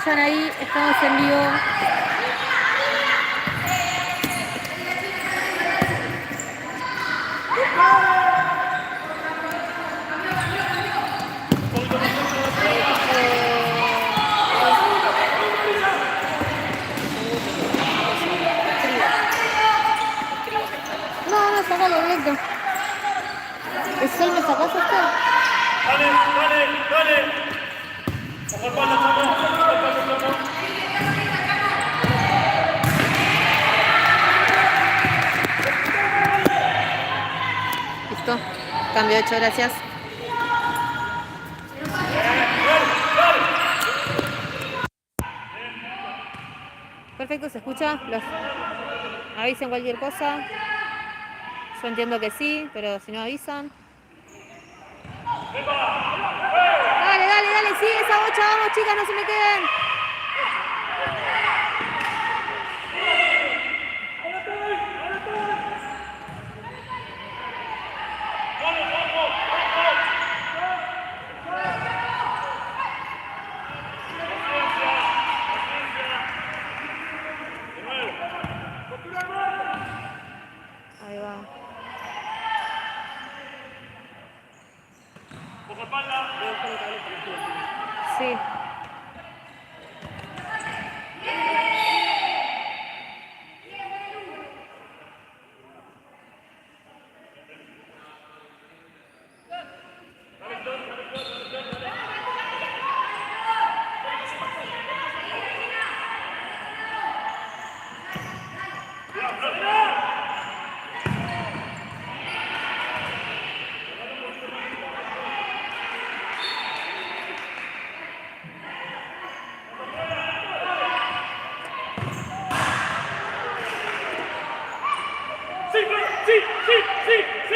vayan ahí, estamos en vivo. No, sacalo directo. ¿Es él me sacás esto? Dale. Ojo el palo, chamo. Listo. Cambio hecho, gracias. Perfecto, ¿se escucha? Avisen cualquier cosa. Yo entiendo que sí, pero si no avisan. Dale, sigue esa bocha, vamos chicas, no se me queden. Ahí va. Sí. Sí.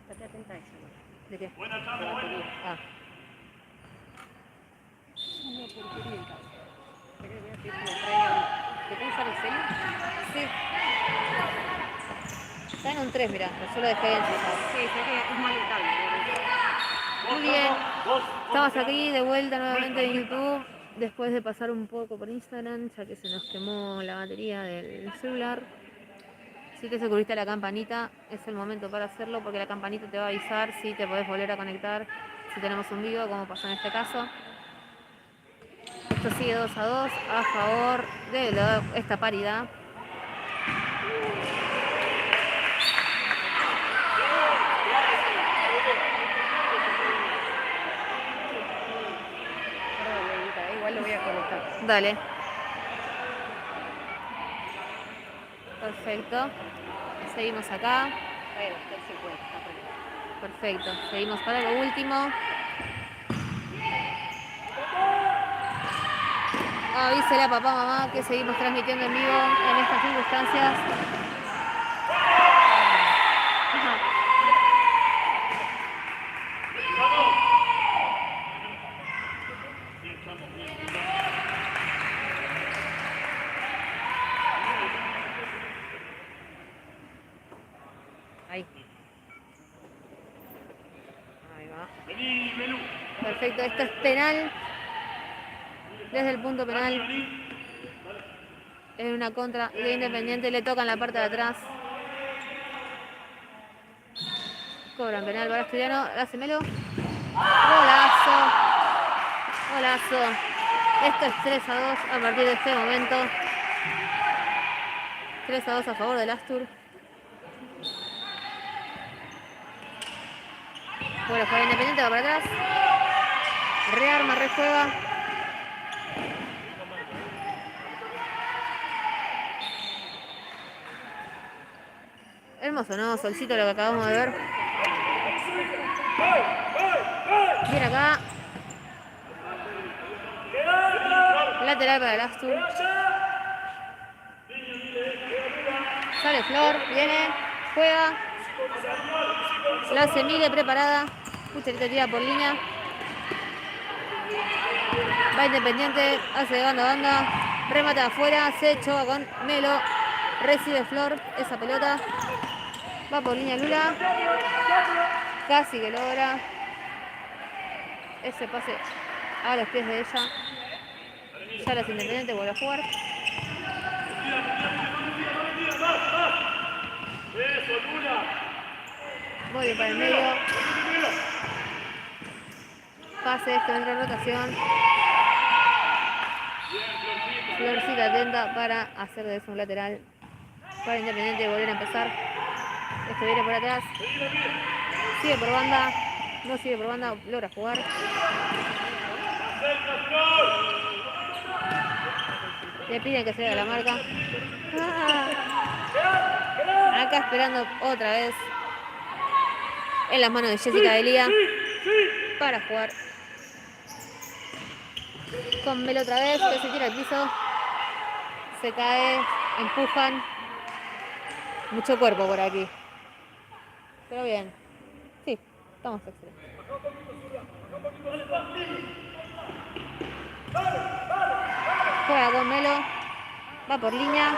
Estate atenta a eso, ¿no? ¿De qué? Buena, chamo, buena. Ah. Una porquería en casa. ¿Te crees que me traigan? ¿Te puedo usar el celu? Sí. Está en un 3, mirá. Yo lo dejé en Sí, sería, es malentable. Muy bien. Estamos aquí de vuelta nuevamente en YouTube. Después de pasar un poco por Instagram, ya que se nos quemó la batería del celular. Si te suscribiste la campanita, es el momento para hacerlo porque la campanita te va a avisar si te podés volver a conectar, si tenemos un vivo, como pasó en este caso. Esto sigue 2-2 a favor de esta paridad. Igual lo voy a conectar. Dale. Perfecto. Seguimos acá. Bueno, está el 50, está pronto. Perfecto. Seguimos para lo último. Avísele a papá, mamá que seguimos transmitiendo en vivo en estas circunstancias. Ahí. Ahí va. Perfecto, esto es penal. Desde el punto penal. En una contra de Independiente, le tocan la parte de atrás. Cobran penal para Asturiano. Hacemelo. Golazo. Golazo. Esto es 3-2 a partir de este momento. 3-2 a favor del Astur. Bueno, juega Independiente, va para atrás. Rearma, rejuega. Hermoso, ¿no? Solcito lo que acabamos de ver. Bien acá. Lateral para el Astur. Sale Flor, viene, juega. La hace Mile preparada. Cucharita tira por línea. Va Independiente, hace de banda a banda. Remata afuera, se choca con Melo. Recibe Flor esa pelota. Va por línea Lula. Casi que logra ese pase a los pies de ella. Ya los Independientes vuelve a jugar. Muy bien para el medio. Pase, esto entra en rotación. Florcita atenta para hacer de eso un lateral. Para Independiente volver a empezar. Esto viene por atrás. Sigue por banda. No sigue por banda. Logra jugar. Le piden que se haga la marca. Acá esperando otra vez. En las manos de Jessica Delía. Para jugar. Con Melo otra vez. Que se tira al piso. Se cae. Empujan. Mucho cuerpo por aquí. Pero bien. Sí, estamos excelentes. Juega con Melo. Va por línea.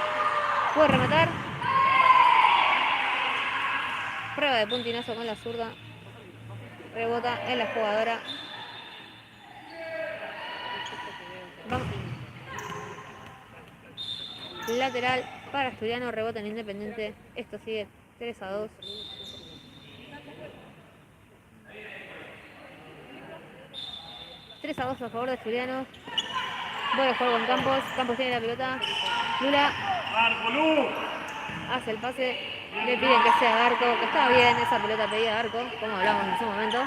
Puede rematar. Prueba de puntinazo con la zurda. Rebota en la jugadora. Vamos. Lateral para Asturiano. Rebota en Independiente. Esto sigue 3-2. A favor de Asturiano. Vuelve a jugar con Campos. Campos tiene la pelota. Lula hace el pase. Le piden que sea Arco. Que está bien esa pelota pedida a Arco, como hablamos en su momento.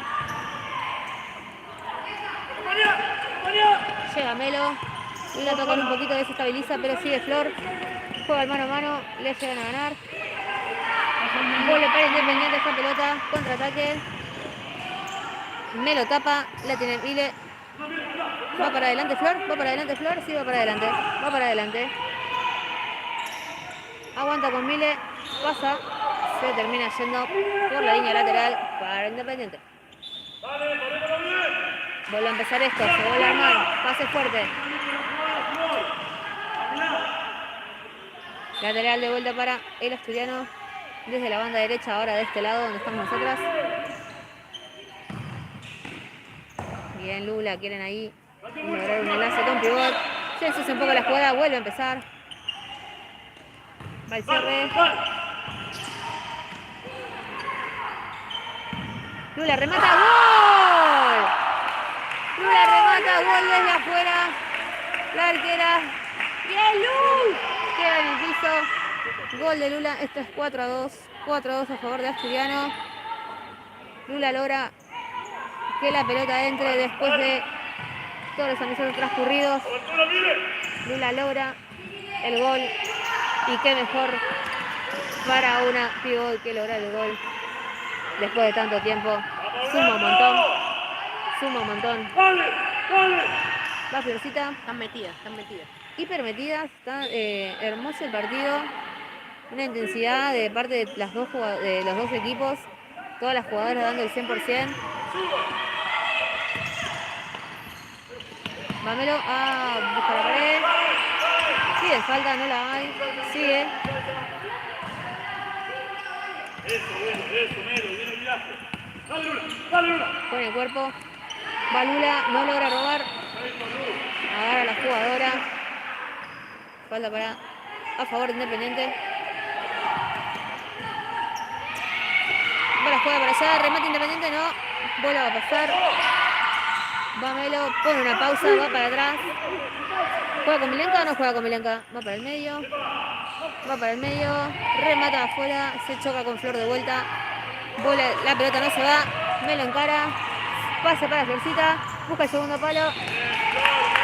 Llega Melo. Lula toca un poquito, desestabiliza, pero sigue Flor. Juega el mano a mano. Le llegan a ganar. Vuelve para Independiente esta pelota. Contraataque. Melo tapa. La tiene Mile. Va para adelante Flor, sí, va para adelante, Aguanta con Mile, pasa, se termina yendo por la línea lateral para Independiente. Vuelve a empezar esto, se vuelve a armar, pase fuerte. Lateral de vuelta para el Asturiano, desde la banda derecha, ahora de este lado donde estamos nosotras. Bien, Lula, quieren ahí lograr un enlace con pivot. Se ensucia un poco la jugada, vuelve a empezar. Va el cierre. Lula remata, ¡gol! Lula remata, gol desde afuera. La arquera. ¡Bien, Lula! Queda en el piso. Gol de Lula, esto es 4-2. 4-2 a favor de Asturiano. Lula logra que la pelota entre después de todos los minutos transcurridos. Lula logra el gol y qué mejor para una pivot que lograr el gol después de tanto tiempo. Suma un montón. Va Florcita. Están metidas. Hiper metidas, está hermoso el partido. Una intensidad de parte de los dos equipos. Todas las jugadoras dando el 100%. Mamelo busca la pared. Sigue falta, no la hay. Sigue. Con el cuerpo. Va Lula, no logra robar. Agarra a la jugadora. Falta a favor de Independiente. Va la juega para allá, remate Independiente, no. Bola va a pasar. Va Melo, pone una pausa, va para atrás. ¿Juega con Milenka o no juega con Milenka? Va para el medio. Remata afuera, se choca con Flor de vuelta. Bola, la pelota no se va. Melo encara. Pase para Florcita. Busca el segundo palo.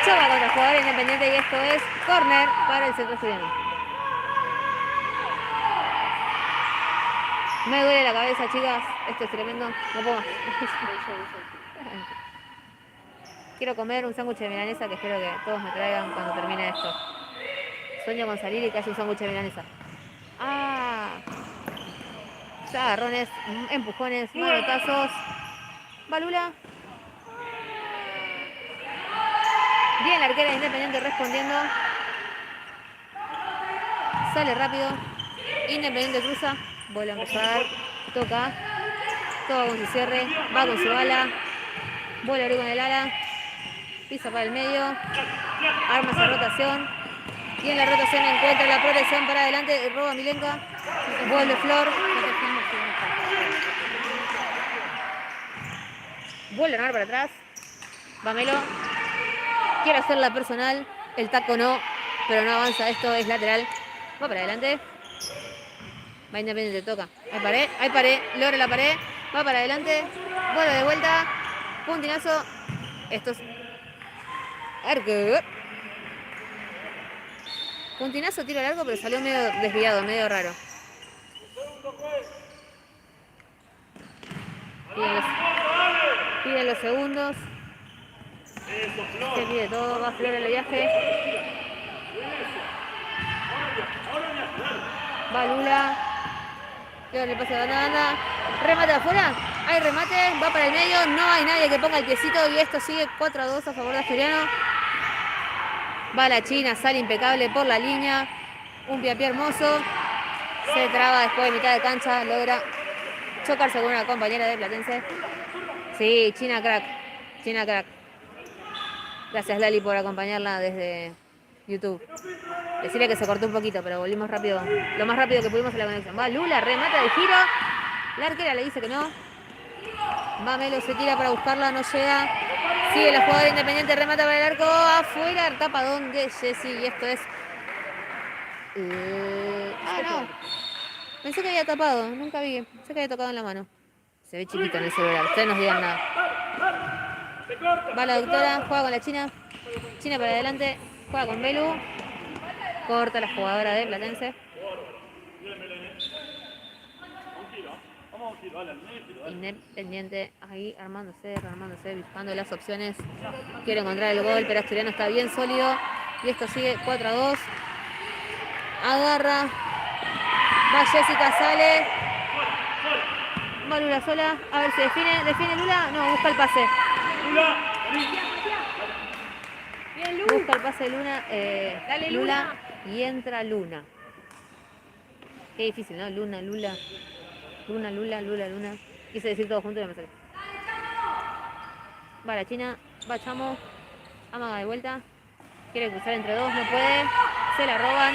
Choca contra el jugador Independiente y esto es córner para el Centro Asturiano. Me duele la cabeza, chicas. Esto es tremendo. No puedo más. Quiero comer un sándwich de milanesa que espero que todos me traigan cuando termine esto. Sueño con salir y que haya un sándwich de milanesa. ¡Ah! Ya agarrones, empujones, manotazos. Balula. Bien la arquera de Independiente respondiendo. Sale rápido. Independiente cruza. Vuelve a empezar. Toca. Toca con su cierre. Va con su ala. Vuelve a abrir con el ala. Pisa para el medio. Arma esa rotación. Y en la rotación encuentra la protección para adelante. Roba Milenka. Vuelve Flor. Vuelve a ganar para atrás. Vamelo. Quiere hacerla personal. El taco no. Pero no avanza. Esto es lateral. Va para adelante. Va Independiente, toca. Hay pared. Hay pared. Logra la pared. Va para adelante. Vuelve de vuelta. Puntinazo. Esto es... Arco. Puntinazo, tiro largo, pero salió medio desviado, medio raro. Piden los segundos. Se pide todo, va Flor en el viaje. Va Lula. Luego le pasa a Banana. Remate afuera. Hay remate, va para el medio. No hay nadie que ponga el piecito y esto sigue 4-2 a favor de Asturiano. Va la China, sale impecable por la línea. Un pie a pie hermoso. Se traba después de mitad de cancha. Logra chocarse con una compañera de Platense. Sí, China crack. China crack. Gracias Lali por acompañarla desde YouTube. Decirle que se cortó un poquito, pero volvimos rápido. Lo más rápido que pudimos en la conexión. Va Lula, remata de giro. La arquera le dice que no. Va Melo, se tira para buscarla, no llega. Sigue la jugadora Independiente, remata para el arco. Afuera, tapadón de Jessy. Y esto es... no. Pensé que había tapado, nunca vi. Pensé que había tocado en la mano. Se ve chiquito en el celular, ustedes no nos digan nada. Va la doctora, juega con la China. China para adelante, juega con Belu. Corta la jugadora de Platense. Independiente ahí armándose, buscando las opciones. Quiere encontrar el gol, pero Asturiano está bien sólido. Y esto sigue 4-2. Agarra. Va Jessica, sale. Va Lula sola. A ver si define. ¿Define Lula? No, busca el pase. Busca el pase de Luna. Dale, Lula. Y entra Luna. Qué difícil, ¿no? Luna, Lula. Luna, Lula, Lula, Luna. Quise decir todo junto y no me salió. Va la China. Va Chamo. Amaga de vuelta. Quiere cruzar entre dos. No puede. Se la roban.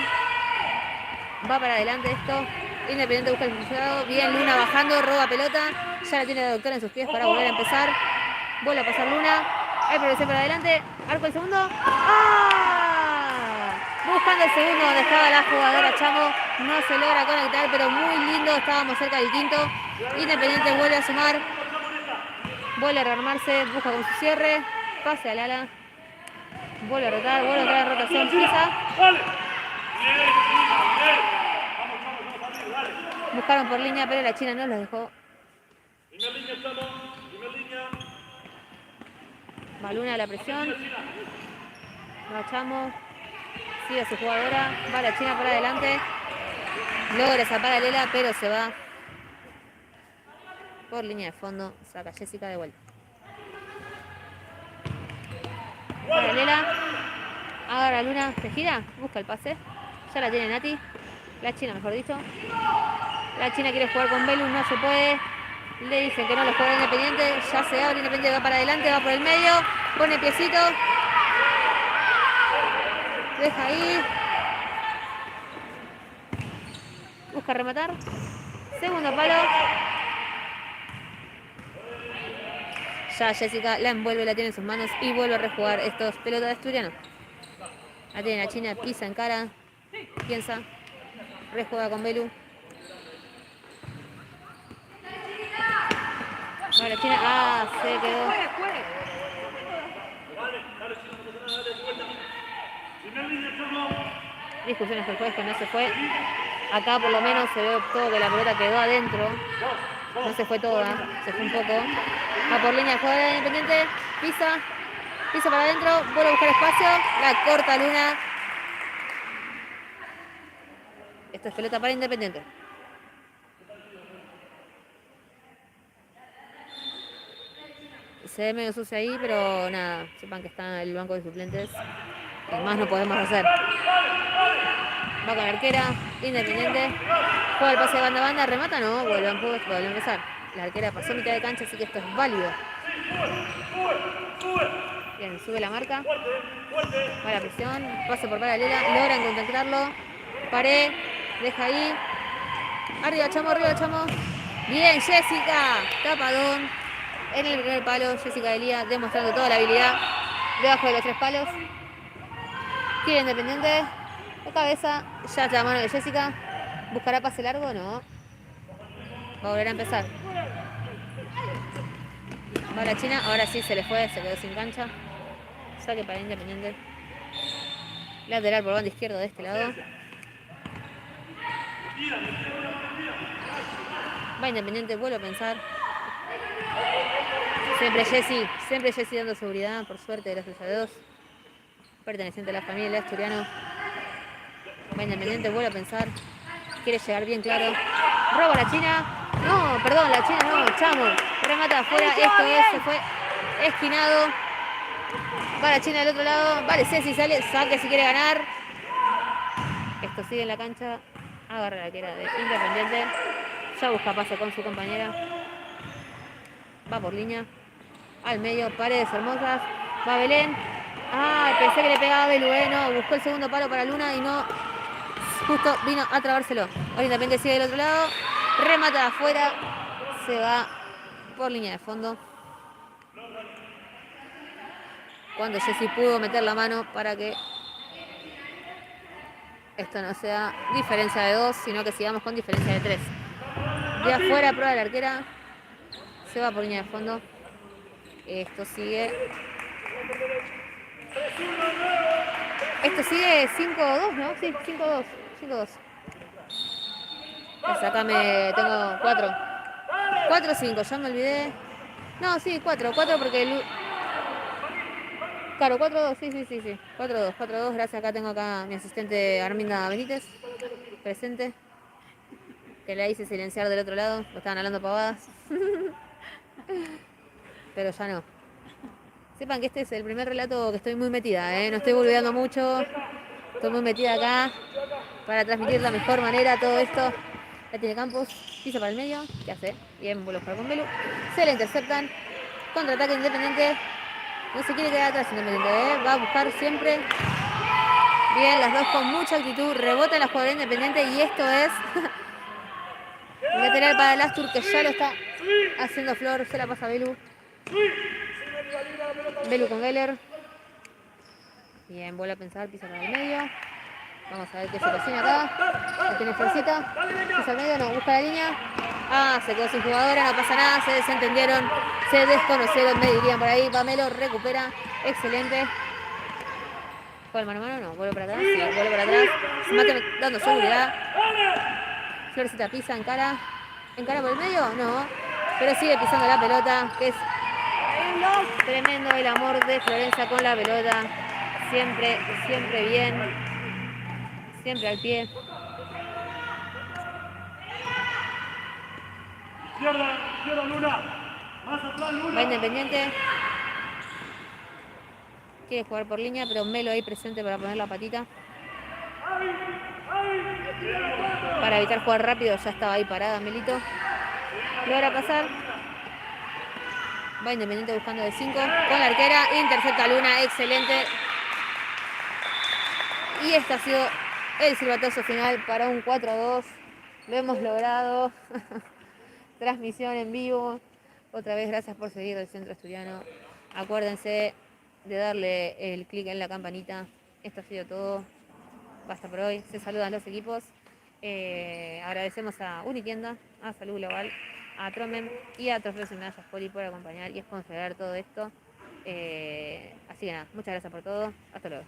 Va para adelante esto. Independiente busca el cruzado. Bien, Luna bajando. Roba pelota. Ya la tiene la doctora en sus pies para volver a empezar. Vuelve a pasar Luna. Hay progresión para adelante. Arco el segundo. ¡Ah! Buscando el segundo donde estaba la jugadora Chamo. No se logra conectar, pero muy lindo. Estábamos cerca del quinto. Independiente vuelve a sumar. Vuelve a rearmarse. Busca con su cierre. Pase al ala. Vuelve a rotar. Vuelve a entrar en rotación. Pisa. Buscaron por línea, pero la China no los dejó. Va Luna a la presión. Va Chamo. Sigue su jugadora. Va la China para adelante. Logra esa paralela, pero se va por línea de fondo. Saca Jessica de vuelta. Paralela. Agarra Luna. Se gira. Busca el pase. Ya la tiene Nati. La China, mejor dicho. La China quiere jugar con Belu. No se puede. Le dicen que no lo juega Independiente. Ya se abre. Independiente va para adelante. Va por el medio. Pone piecito. Deja ahí. Busca rematar. Segundo palo. Ya Jessica la envuelve, la tiene en sus manos y vuelve a rejugar. Esto es pelota de Asturiano. La tiene la China, pisa en cara. Piensa. Rejuega con Belu. Va la China. Ah, se quedó. Discusiones con el juez que no se fue. Acá por lo menos se ve todo que la pelota quedó adentro. No se fue toda, se fue un poco. Va por línea, jugador Independiente. Pisa para adentro, vuelve a buscar espacio. La corta Luna. Esto es pelota para Independiente. Se ve medio sucio ahí, pero nada, sepan que está en el banco de suplentes. Y más no podemos hacer. Va con la arquera, Independiente. Juega el pase de banda a banda, remata, no, vuelve a empezar. La arquera pasó mitad de cancha, así que esto es válido. Bien, sube la marca. Va la presión, pase por paralela, logran contactarlo. Pared, deja ahí. Arriba, Chamo. Bien, Jessica. Tapadón. En el primer palo, Jessica Elía demostrando toda la habilidad debajo de los 3 palos. Quiere Independiente. De cabeza, ya está la mano de Jessica. ¿Buscará pase largo? No. Va a volver a empezar. Va la China, ahora sí se le fue, se quedó sin cancha. Saque para Independiente. Lateral por banda izquierdo de este lado. Va Independiente, vuelve a pensar. Siempre Jessy dando seguridad, por suerte, gracias a Dios. Perteneciente a la familia Asturiano. Va Independiente, vuelve a pensar. Quiere llegar bien claro. Roba la China. No, perdón, la China no, Chamo. Remata afuera, se fue esquinado. Va la China del otro lado. Vale, Ceci sale, saque si quiere ganar. Esto sigue en la cancha. Agarra la que era de Independiente. Ya busca pase con su compañera. Va por línea. Al medio, Paredes hermosas. Va Belén. Ah, pensé que le pegaba a Belu, no. Buscó el segundo palo para Luna y no. Justo vino a trabárselo. Ahora Independiente sigue del otro lado. Remata de afuera. Se va por línea de fondo. Cuando Jessy pudo meter la mano para que esto no sea diferencia de 2, sino que sigamos con diferencia de 3. De afuera, prueba la arquera. Se va por línea de fondo. Esto sigue 5-2, ¿no? Sí, 5-2. 5-2. Pues acá tengo 4. 4-5, ya me olvidé. No, sí, 4 porque claro, 4-2, sí. 4-2. Gracias, acá tengo a mi asistente Arminda Benítez, presente. Que la hice silenciar del otro lado, lo estaban hablando pavadas. Pero ya no. Sepan que este es el primer relato que estoy muy metida, no estoy boludeando mucho. Estoy muy metida acá para transmitir de la mejor manera todo esto. Ya tiene Campos, pisa para el medio, ¿qué hace? Bien, vuelve a jugar con Belu. Se le interceptan. Contraataque Independiente. No se quiere quedar atrás Independiente, va a buscar siempre. Bien, las dos con mucha actitud. Rebota la jugadora Independiente y esto es lateral para el Astur, que ya lo está haciendo Flor. Se la pasa a Belu. Belu con Geller. Bien, vuelve a pensar, pisa para el medio. Vamos a ver qué se cocina acá. La tiene Florcita. Pisa al medio, no, busca la línea. Ah, se quedó sin jugadora, no pasa nada, se desentendieron, se desconocieron, me dirían por ahí. Pamelo recupera, excelente. ¿Fue el mano a mano? No, vuelve para atrás, sí, vuelve para atrás. Se mata dando seguridad. Florcita pisa, encara por el medio, no. Pero sigue pisando la pelota, que es tremendo el amor de Florencia con la pelota. Siempre bien. Siempre al pie. Izquierda, Luna. Más atrás, Luna. Va Independiente. Quiere jugar por línea, pero Melo ahí presente para poner la patita. Para evitar jugar rápido, ya estaba ahí parada Melito. Logra pasar. Va Independiente buscando de 5. Con la arquera, intercepta Luna, excelente. Y este ha sido el silbatazo final para un 4-2. Lo hemos logrado. Transmisión en vivo. Otra vez, gracias por seguir el Centro Asturiano. Acuérdense de darle el clic en la campanita. Esto ha sido todo. Basta por hoy. Se saludan los equipos. Agradecemos a Unitienda, a Salud Global, a Tromen y a Trofeos y Medallas Poli por acompañar y sponsorar todo esto. Así que nada, muchas gracias por todo. Hasta luego.